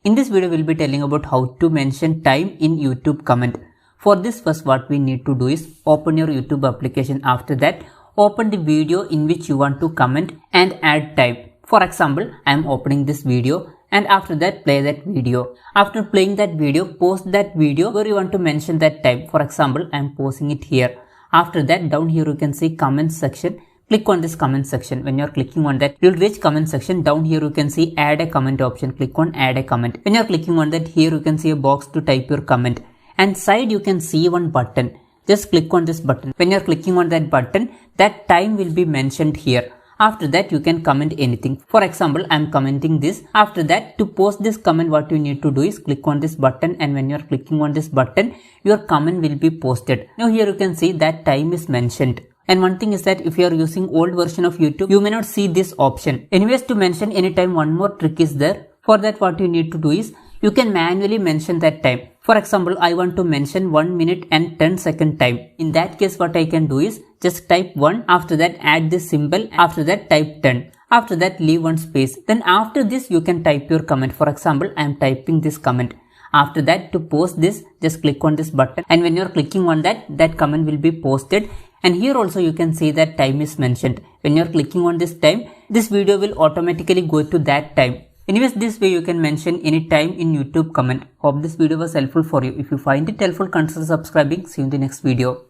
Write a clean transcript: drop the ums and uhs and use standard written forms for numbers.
In this video, we'll be telling about how to mention time in YouTube comment. For this, first what we need to do is open your YouTube application. After that, open the video in which you want to comment and add time. For example, I am opening this video and after that play that video. After playing that video, post that video where you want to mention that time. For example, I am posting it here. After that, down here you can see comment section. Click on this comment section. When you are clicking on that, you will reach comment section. Down here you can see add a comment option. Click on add a comment. When you are clicking on that, here you can see a box to type your comment. And side you can see one button. Just click on this button. When you are clicking on that button, that time will be mentioned here. After that, you can comment anything. For example, I am commenting this. After that, to post this comment, what you need to do is click on this button, and when you are clicking on this button, your comment will be posted. Now here you can see that time is mentioned. And one thing is that if you are using old version of YouTube, you may not see this option. Anyways, to mention anytime, one more trick is there. For that, what you need to do is you can manually mention that time. For example, I want to mention 1 minute and 10 second time. In that case, what I can do is just type 1. After that, add this symbol. After that, type 10. After that, leave one space. Then after this, you can type your comment. For example, I am typing this comment. After that, to post this, just click on this button. And when you are clicking on that, that comment will be posted. And here also you can see that time is mentioned. When you are clicking on this time, this video will automatically go to that time. Anyways, this way you can mention any time in YouTube comment. Hope this video was helpful for you. If you find it helpful, consider subscribing. See you in the next video.